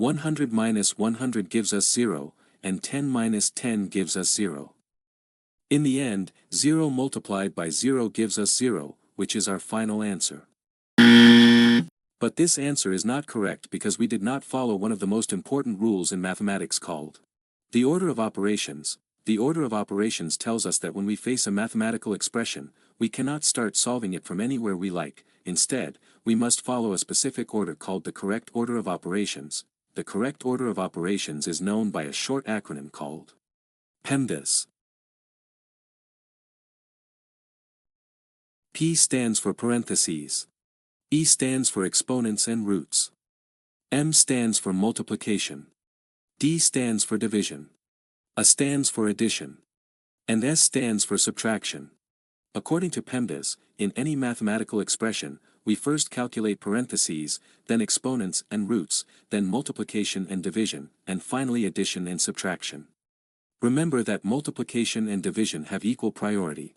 100 minus 100 gives us 0, and 10 minus 10 gives us 0. In the end, 0 multiplied by 0 gives us 0, which is our final answer. But this answer is not correct because we did not follow one of the most important rules in mathematics called the order of operations. The order of operations tells us that when we face a mathematical expression, we cannot start solving it from anywhere we like. Instead, we must follow a specific order called the correct order of operations. The correct order of operations is known by a short acronym called PEMDAS. P stands for parentheses. E stands for exponents and roots. M stands for multiplication. D stands for division. A stands for addition. And S stands for subtraction. According to PEMDAS, in any mathematical expression, we first calculate parentheses, then exponents and roots, then multiplication and division, and finally addition and subtraction. Remember that multiplication and division have equal priority.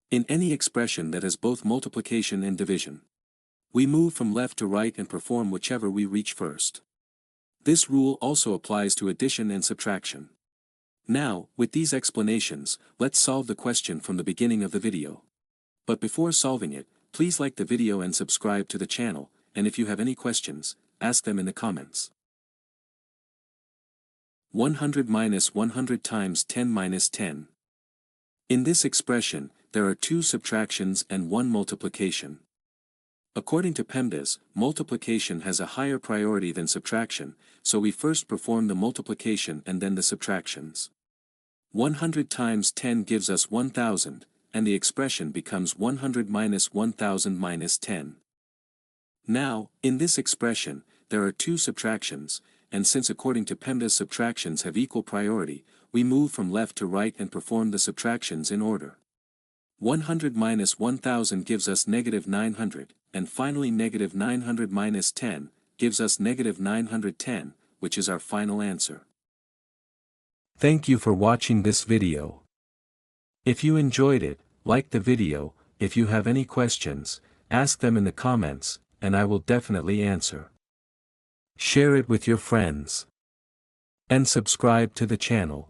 In any expression that has both multiplication and division, we move from left to right and perform whichever we reach first. This rule also applies to addition and subtraction. Now, with these explanations, let's solve the question from the beginning of the video. But before solving it, please like the video and subscribe to the channel, and if you have any questions, ask them in the comments. 100 minus 100 times 10 minus 10. In this expression, there are 2 subtractions and 1 multiplication. According to PEMDAS, multiplication has a higher priority than subtraction, so we first perform the multiplication and then the subtractions. 100 times 10 gives us 1000, and the expression becomes 100 minus 1000 minus 10. Now, in this expression, there are 2 subtractions, and since according to PEMDAS subtractions have equal priority, we move from left to right and perform the subtractions in order. 100 minus 1000 gives us negative 900, and finally negative 900 minus 10, gives us negative 910, which is our final answer. Thank you for watching this video. If you enjoyed it, like the video. If you have any questions, ask them in the comments, and I will definitely answer. Share it with your friends. And subscribe to the channel.